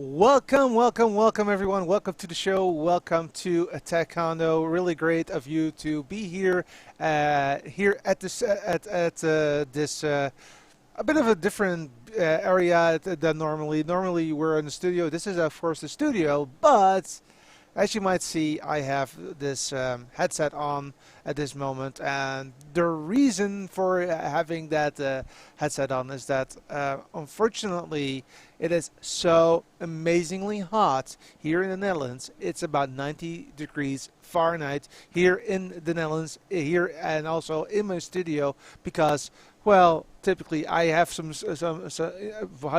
Welcome everyone. Welcome to the show. Welcome to Taekwondo. Really great of you to be here, here at this a bit of a different area than normally. Normally we're in the studio. This is of course the studio, but as you might see, I have this headset on at this moment, and the reason for having that headset on is that unfortunately it is so amazingly hot here in the Netherlands. It's about 90 degrees Fahrenheit here in the Netherlands, here and also in my studio because, well, typically I have how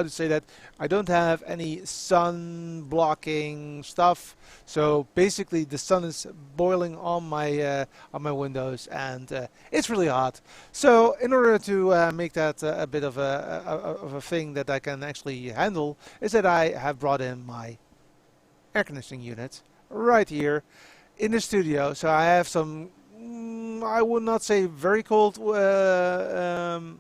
to say that, I don't have any sun blocking stuff, so basically the sun is boiling on my windows, and it's really hot. So in order to make that a bit of a thing that I can actually handle, is that I have brought in my air conditioning unit right here in the studio. So I have some, I would not say very cold wind,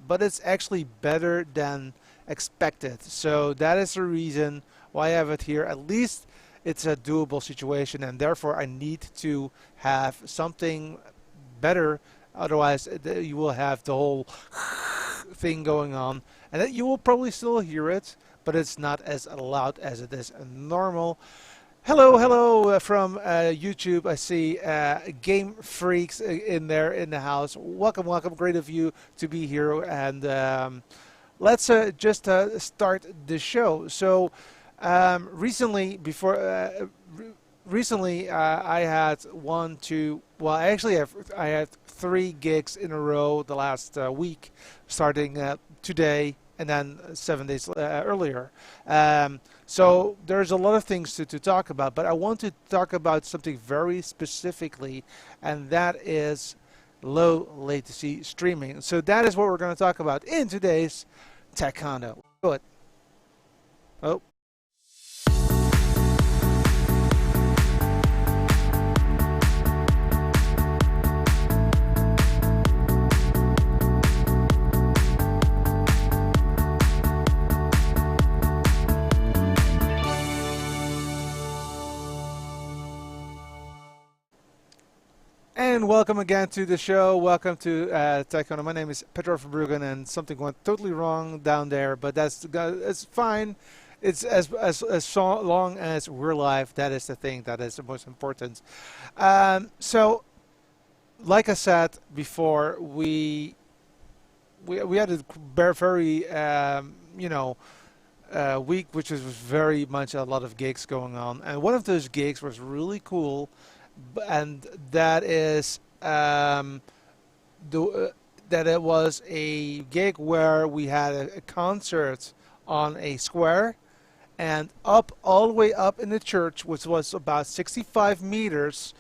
but it's actually better than expected. So that is the reason why I have it here. At least it's a doable situation, and therefore I need to have something better. Otherwise, you will have the whole thing going on, and that you will probably still hear it, but it's not as loud as it is normal. Hello from YouTube. I see Game Freaks in there in the house. Welcome. Great of you to be here. And let's just start the show. So recently, I had I had 3 gigs in a row the last week, starting today and then 7 days earlier. So there's a lot of things to talk about, but I want to talk about something very specifically, and that is low latency streaming. So that is what we're going to talk about in today's Taekwondo. Go ahead. Oh. And welcome again to the show. Welcome to Taekwondo. My name is Petra Verbruggen, and something went totally wrong down there, but it's fine. It's as long as we're live. That is the thing. That is the most important. So, like I said before, we had a very week, which was very much a lot of gigs going on, and one of those gigs was really cool. And that is that it was a gig where we had a concert on a square, and all the way up in the church, which was about 65 meters,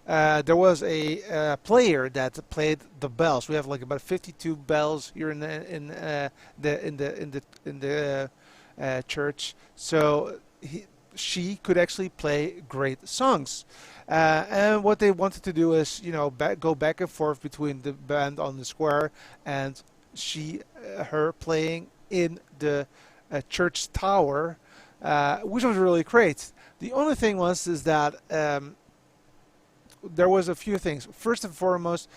there was a player that played the bells. We have like about 52 bells here in the church, so she could actually play great songs. And what they wanted to do is, go back and forth between the band on the square and her playing in the church tower, which was really great. The only thing is that there was a few things. First and foremost,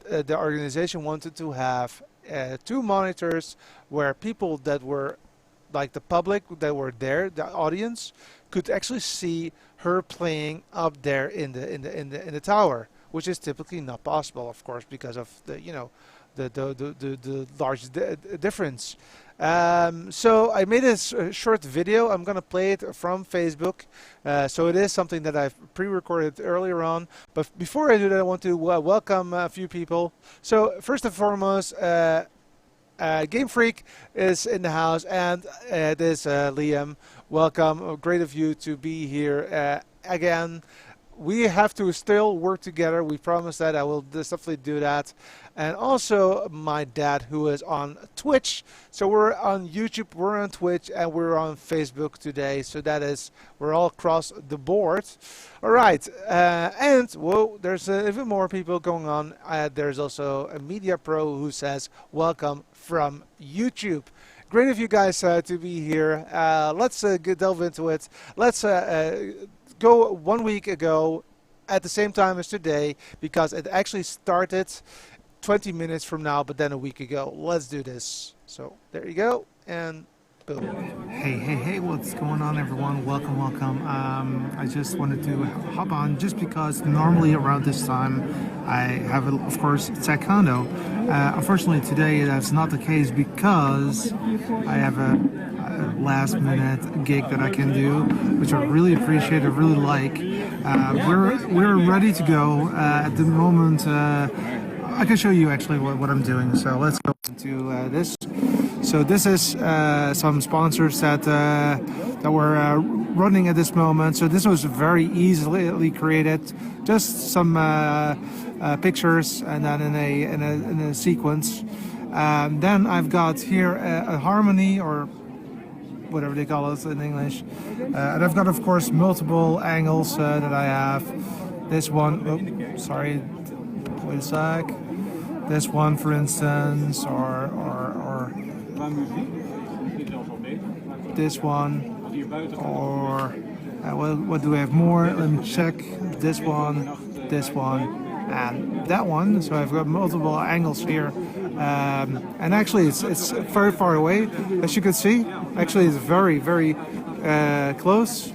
the organization wanted to have 2 monitors where people that were, like the public that were there, the audience, could actually see her playing up there in the tower, which is typically not possible, of course, because of the large difference. So I made a short video. I'm gonna play it from Facebook. So it is something that I've pre-recorded earlier on. But before I do that, I want to welcome a few people. So first and foremost, Game Freak is in the house, and it is Liam. Welcome. Great of you to be here again. We have to still work together. We promise that. I will definitely do that. And also my dad, who is on Twitch. So we're on YouTube, we're on Twitch, and we're on Facebook today. So that is, we're all across the board. All right. And, whoa, there's even more people going on. There's also a media pro who says, welcome from YouTube. Great of you guys to be here. Let's delve into it. Let's go 1 week ago at the same time as today because it actually started 20 minutes from now, but then a week ago. Let's do this. So there you go, and boom. Hey, what's going on, everyone? Welcome. I just wanted to hop on just because normally around this time I have, of course, taekwondo. Unfortunately, today that's not the case because I have a last-minute gig that I can do, which I really appreciate, I really like. We're ready to go. At the moment, I can show you actually what I'm doing. So let's go into this. So this is some sponsors that we're running at this moment. So this was very easily created, just some pictures and then in a sequence. Then I've got here a harmony, or whatever they call it in English, and I've got, of course, multiple angles that I have. This one, oh, sorry, wait a sec. This one, for instance, or this one, or what do we have more? Let me check. This one, and that one. So I've got multiple angles here, and actually it's very far away, as you can see. Actually, it's very close.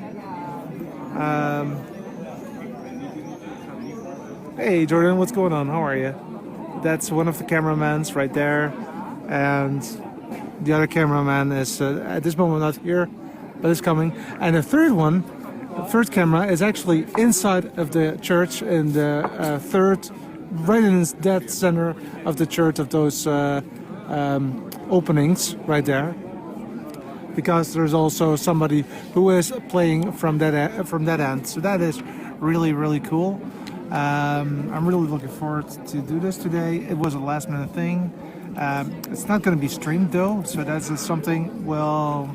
Hey Jordan, what's going on? How are you? That's one of the cameramans right there, and the other cameraman is at this moment not here, but is coming. And the third camera is actually inside of the church, in the right in the dead center of the church, of those openings right there, because there's also somebody who is playing from that end. So that is really cool. I'm really looking forward to do this today. It was a last minute thing. It's not going to be streamed though, so that's something. Well,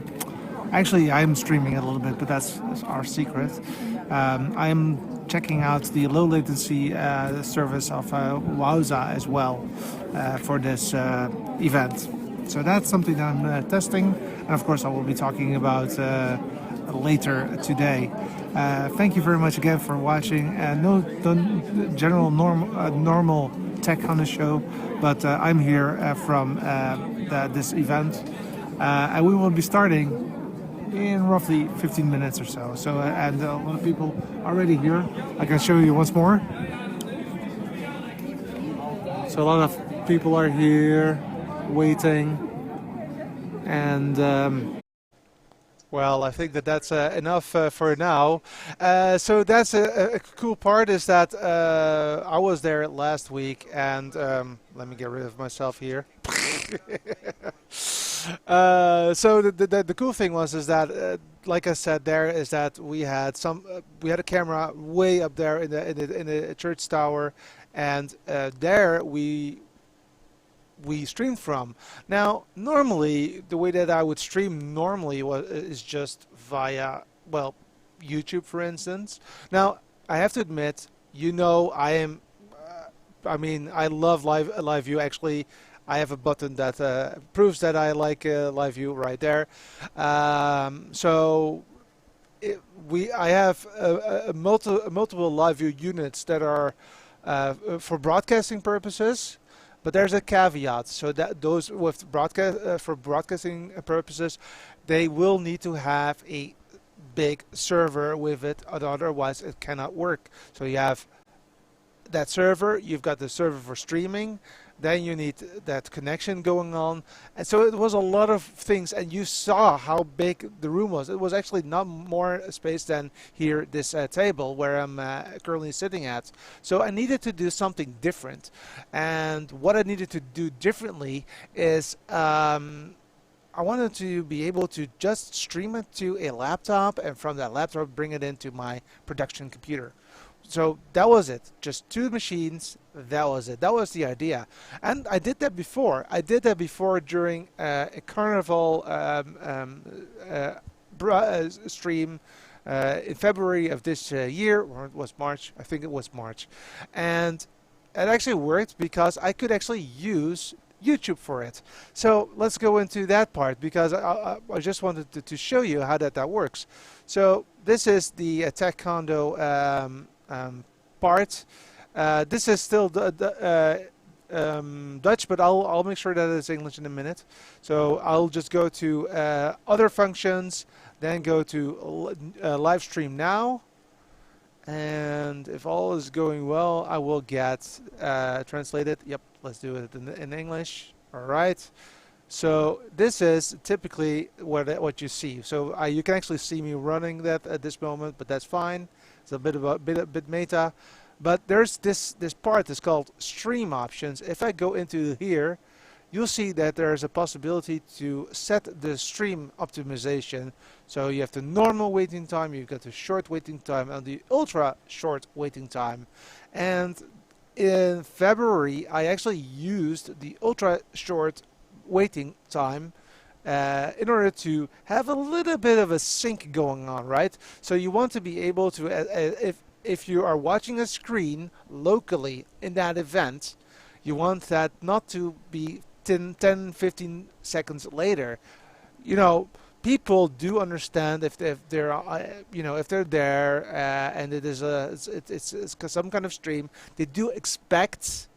actually I'm streaming it a little bit, but that's our secret. I'm checking out the low latency service of Wowza as well for this event. So that's something that I'm testing, and of course I will be talking about later today. Thank you very much again for watching. No general normal tech on the show, but I'm here from this event, and we will be starting in roughly 15 minutes or so. So and a lot of people are already here. I can show you once more. So a lot of people are here waiting, and well, I think that's enough for now. So that's a cool part, is that I was there last week, and let me get rid of myself here. So the cool thing is that, like I said, there is that we had a camera way up there in the church tower, and there we streamed from. Now, normally, the way that I would stream normally is just via, well, YouTube, for instance. Now, I have to admit, I am, I love live view. Actually, I have a button that proves that I like live view right there. So I have multiple live view units that are for broadcasting purposes. But there's a caveat, so that those with for broadcasting purposes, they will need to have a big server with it, otherwise it cannot work. So you have that server, you've got the server for streaming, then you need that connection going on, and so it was a lot of things. And you saw how big the room was. It was actually not more space than here, this table where I'm currently sitting at. So I needed to do something different, and what I needed to do differently is I wanted to be able to just stream it to a laptop, and from that laptop bring it into my production computer. So that was it. Just two machines. That was it. That was the idea. And I did that before. I did that before during a carnival stream in February of this year, or it was March. I think it was March. And it actually worked because I could actually use YouTube for it. So let's go into that part because I just wanted to show you how that works. So this is the Tech Condo part. This is still Dutch, but I'll make sure that it's English in a minute. So I'll just go to other functions, then go to live stream now, and if all is going well, I will get translated. Yep, let's do it in English. All right. So this is typically what you see. So you can actually see me running that at this moment, but that's fine. It's a bit meta. But there's this part that's called stream options. If I go into here, you'll see that there's a possibility to set the stream optimization. So you have the normal waiting time, you've got the short waiting time, and the ultra short waiting time. And in February, I actually used the ultra short waiting time in order to have a little bit of a sync going on, right? So you want to be able to, if you are watching a screen locally in that event, you want that not to be 10, 15 seconds later. You know, people do understand if they're if they're there and it is it's some kind of stream, they do expect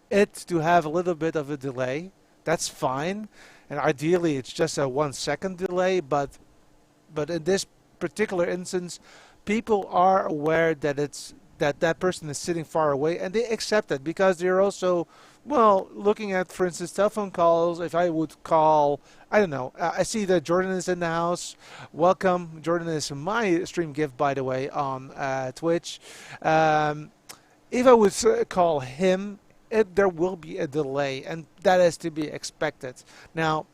it to have a little bit of a delay. That's fine, and ideally it's just a 1 second delay, but in this particular instance, people are aware that that person is sitting far away, and they accept it because they're also, well, looking at, for instance, telephone calls. If I would call, I don't know, I see that Jordan is in the house. Welcome. Jordan is my stream gift, by the way, on Twitch. If I would call him, there will be a delay, and that is to be expected. Now,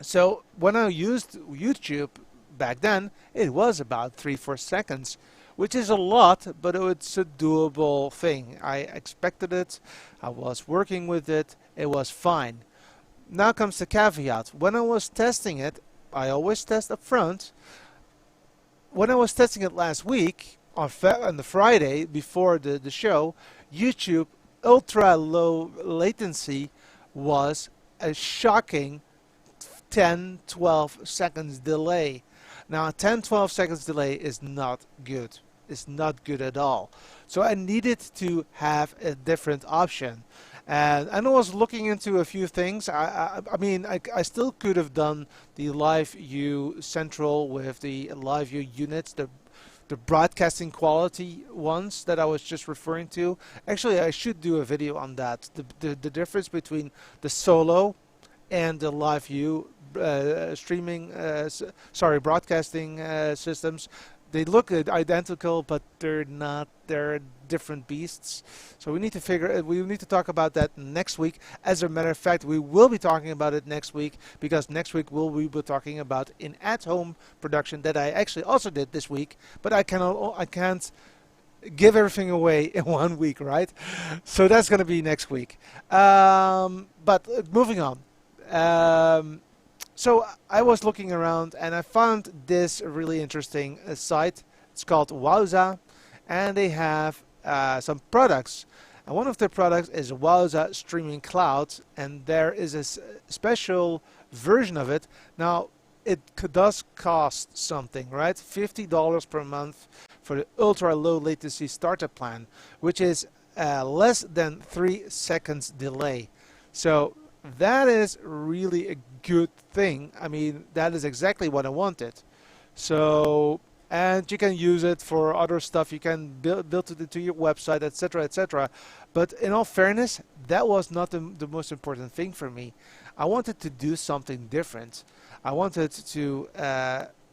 so when I used YouTube back then, it was about 3-4 seconds, which is a lot, but it's a doable thing. I expected it, I was working with it, it was fine. Now comes the caveat. When I was testing it, I always test up front. When I was testing it last week, on the Friday before the show, YouTube ultra low latency was a shocking 10-12 seconds delay. Now 10-12 seconds delay is not good. It's not good at all. So I needed to have a different option. And I was looking into a few things. I mean, I still could have done the live view central with the live view units, the broadcasting quality ones that I was just referring to. Actually, I should do a video on that. The difference between the solo and the live view broadcasting systems. They look identical, but they're not. They're different beasts. So we need to talk about that next week. As a matter of fact, we will be talking about it next week, because next week we'll be talking about an at-home production that I actually also did this week, but I can't give everything away in 1 week, right? So that's going to be next week. But moving on. So I was looking around and I found this really interesting site. It's called Wowza, and they have some products. And one of their products is Wowza Streaming Cloud, and there is a special version of it. Now, it does cost something, right? $50 per month for the ultra low latency starter plan, which is less than 3 seconds delay. So that is really a good thing. I mean, that is exactly what I wanted. So, and you can use it for other stuff. You can build it into your website, etc., etc. But in all fairness, that was not the most important thing for me. I wanted to do something different. I wanted to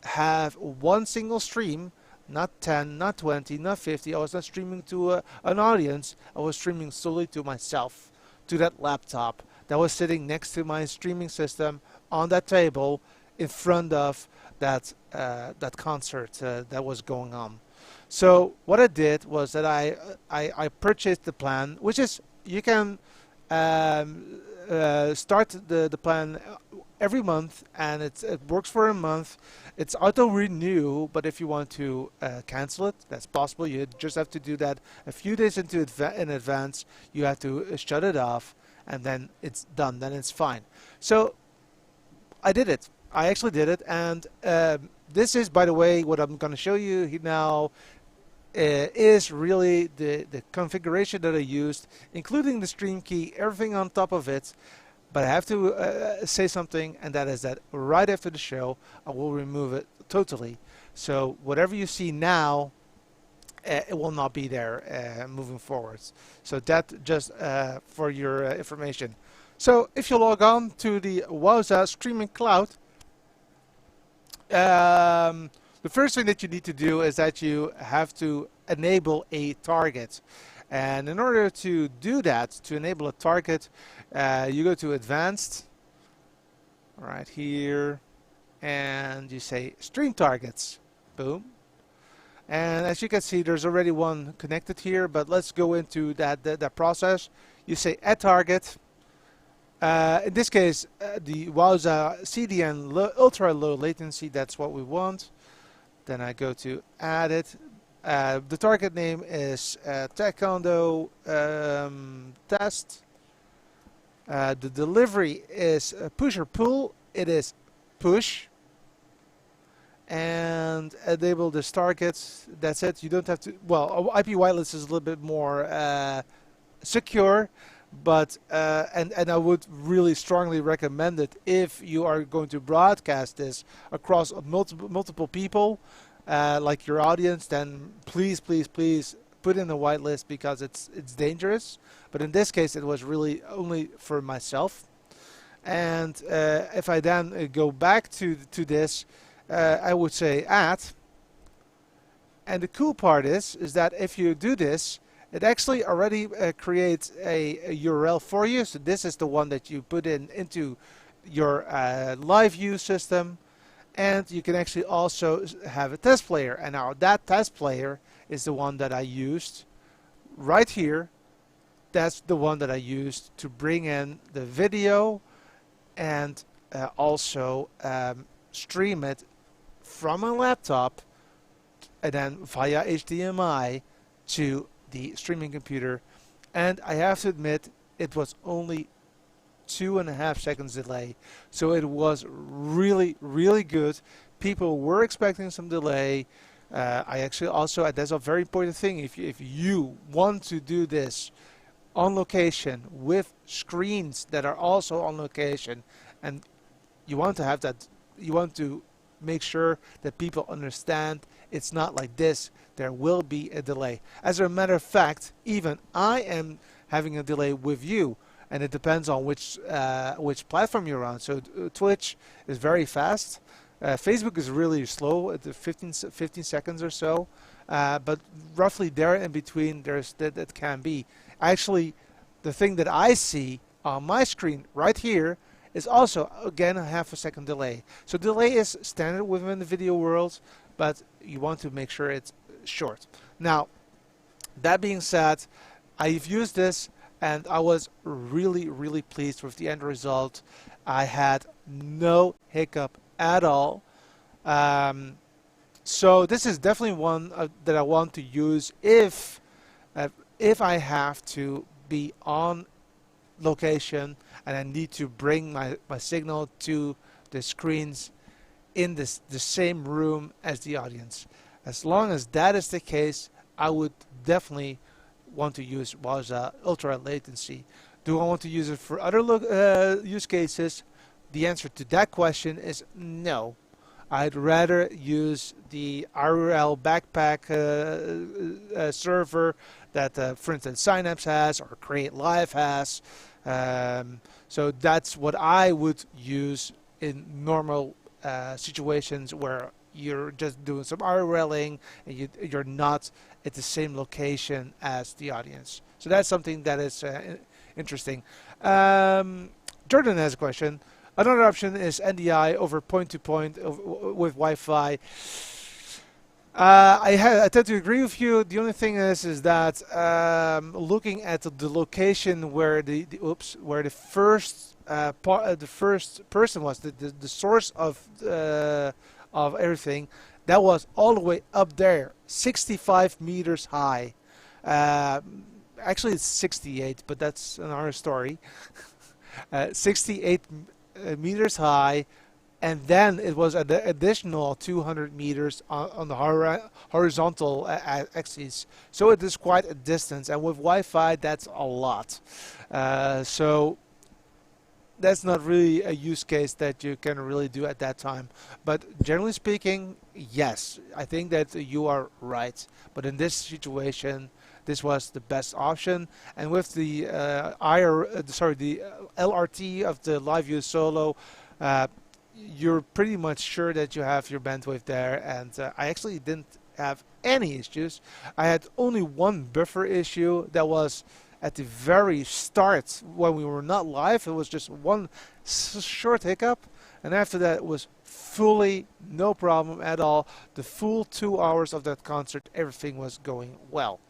have one single stream, not 10, not 20, not 50. I was not streaming to an audience. I was streaming solely to myself, to that laptop that was sitting next to my streaming system on that table in front of that concert that was going on. So what I did was that I purchased the plan, which is, you can start the plan every month, and it works for a month. It's auto renew, but if you want to cancel it, that's possible. You just have to do that a few days in advance. You have to shut it off, and then it's done, then it's fine. So I did it. I actually did it, and this is, by the way, what I'm going to show you now is really the configuration that I used, including the stream key, everything on top of it. But I have to say something, and that is that right after the show, I will remove it totally. So whatever you see now, it will not be there moving forwards. So that just for your information. So if you log on to the Wowza streaming cloud, the first thing that you need to do is that you have to enable a target. And in order to do that, to enable a target, you go to Advanced, right here, and you say Stream Targets. Boom. And as you can see, there's already one connected here, but let's go into that process. You say Add Target. In this case, the Wowza CDN ultra low latency, that's what we want. Then I go to Add it. The target name is Taekwondo Test. The delivery is push or pull. It is push. And enable this target. That's it. You don't have to. Well, IP wireless is a little bit more secure, but and I would really strongly recommend it if you are going to broadcast this across multiple people, like your audience. Then please put in a whitelist, because it's dangerous. But in this case, it was really only for myself. And if I then go back to this. I would say add, and the cool part is that if you do this, it actually already creates a URL for you. So this is the one that you put into your live view system, and you can actually also have a test player. And now that test player is the one that I used right here. That's the one that I used to bring in the video and also stream it from a laptop and then via HDMI to the streaming computer. And I have to admit, it was only 2.5 seconds delay, so it was really good. People were expecting some delay. I actually also, that's a very important thing, if you want to do this on location with screens that are also on location, and you want to have that, you want to make sure that people understand it's not like this. There will be a delay. As a matter of fact, even I am having a delay with you, and it depends on which platform you're on. So Twitch is very fast. Facebook is really slow at the 15 seconds or so, but roughly there in between, there's that can be. Actually, the thing that I see on my screen right here is also, again, a half a second delay. So delay is standard within the video world, but you want to make sure it's short. Now, that being said, I've used this and I was really pleased with the end result. I had no hiccup at all. So this is definitely one that I want to use if I have to be on location and I need to bring my signal to the screens in the same room as the audience. As long as that is the case, I would definitely want to use Wowza ultra latency. Do I want to use it for other use cases? The answer to that question is no. I'd rather use the RL backpack server that, for instance, Synapse has or Create Live has. So that's what I would use in normal situations where you're just doing some RLing and you're not at the same location as the audience. So that's something that is interesting. Jordan has a question. Another option is NDI over point-to-point with Wi-Fi. I tend to agree with you. The only thing is that looking at the location where the first person was, the source of everything, that was all the way up there, 65 meters high. actually it's 68, but that's another story. 68 meters high, and then it was an additional 200 meters on the horizontal axis. So it is quite a distance, and with Wi-Fi, that's a lot. So that's not really a use case that you can really do at that time. But generally speaking, yes, I think that you are right. But in this situation, this was the best option. And with the the LRT of the Live View Solo, uh, you're pretty much sure that you have your bandwidth there. And I actually didn't have any issues. I had only one buffer issue that was at the very start when we were not live. It was just one short hiccup, and after that it was fully no problem at all. The full 2 hours of that concert, everything was going well.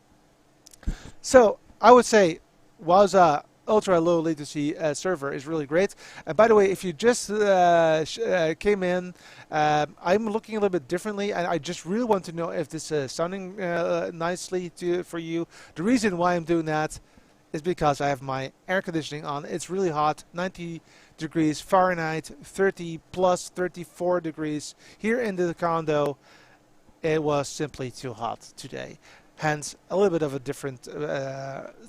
So I would say Wowza ultra low latency server is really great. And by the way, if you just came in, I'm looking a little bit differently, and I just really want to know if this is sounding nicely for you. The reason why I'm doing that is because I have my air conditioning on. It's really hot, 90 degrees Fahrenheit, 30 plus 34 degrees. Here in the condo, it was simply too hot today. Hence, a little bit of a different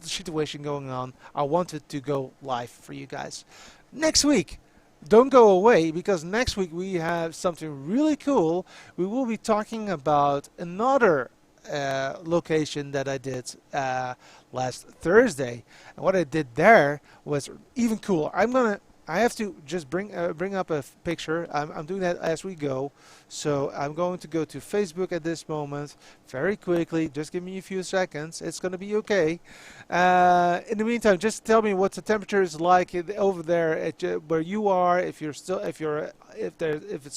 situation going on. I wanted to go live for you guys. Next week, don't go away, because next week we have something really cool. We will be talking about another location that I did last Thursday, and what I did there was even cooler. I have to just bring up a picture. I'm doing that as we go, so I'm going to go to Facebook at this moment very quickly. Just give me a few seconds. It's going to be okay. In the meantime, just tell me what the temperature is like over there at where you are. If it's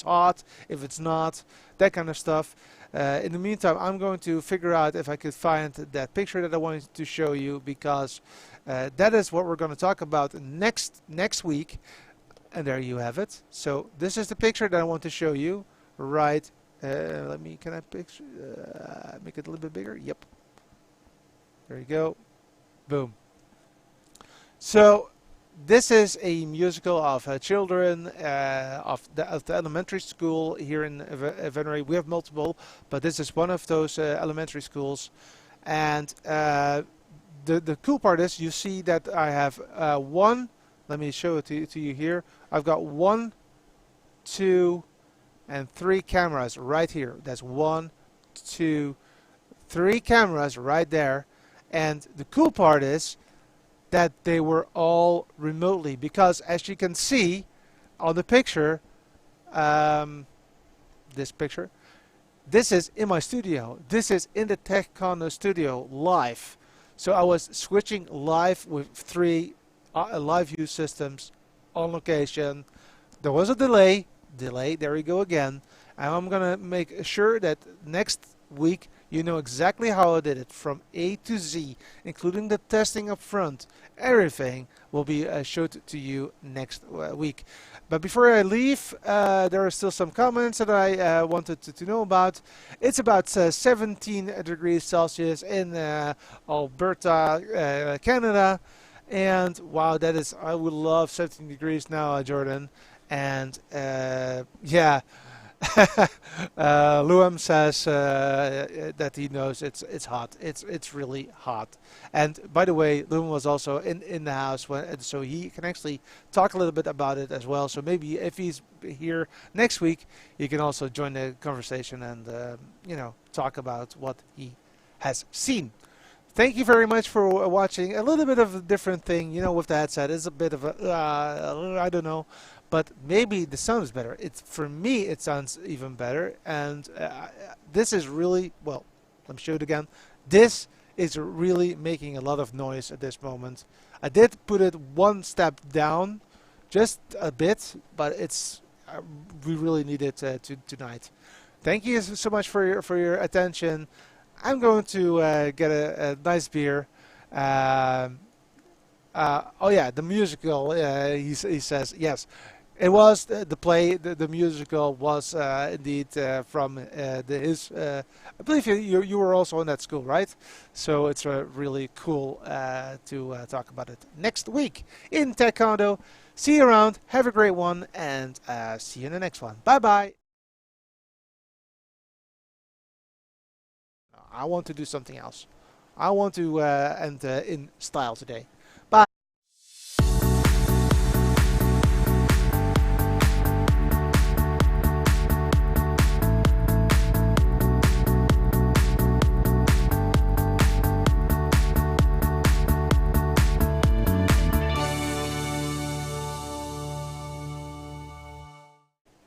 hot, if it's not, that kind of stuff. In the meantime, I'm going to figure out if I could find that picture that I wanted to show you, because that is what we're going to talk about next week. And there you have it. So this is the picture that I want to show you. Right. Can I make it a little bit bigger? Yep. There you go. Boom. So this is a musical of children of the elementary school here in Venray. We have multiple, but this is one of those elementary schools. And the cool part is, you see that I have one. Let me show it to you here. I've got 1, 2, and 3 cameras right here. That's 1, 2, 3 cameras right there. And the cool part is that they were all remotely, because as you can see on the picture, this picture, this is in my studio. This is in the TechCondo studio live. So I was switching live with 3 live view systems on location. There was a delay, there we go again. And I'm gonna make sure that next week you know exactly how I did it from A to Z, including the testing up front. Everything will be showed to you next week. But before I leave, there are still some comments that I wanted to know about. It's about 17 degrees Celsius in Alberta, Canada. And wow, that is, I would love 17 degrees now, Jordan. And yeah. Luam says that he knows it's hot. It's really hot. And by the way, Luam was also in the house, so he can actually talk a little bit about it as well. So maybe if he's here next week, he can also join the conversation and talk about what he has seen. Thank you very much for watching. A little bit of a different thing, with the headset. It's a bit of a I don't know. But maybe the sound is better. For me, it sounds even better. And this is really, well, let me show it again. This is really making a lot of noise at this moment. I did put it one step down, just a bit, but we really need it tonight. Thank you so much for your attention. I'm going to get a nice beer. Oh yeah, the musical. He says yes. It was the play, the musical was indeed from his. I believe you were also in that school, right? So it's really cool to talk about it next week in Taekwondo. See you around. Have a great one, and see you in the next one. Bye bye. I want to do something else. I want to end in style today.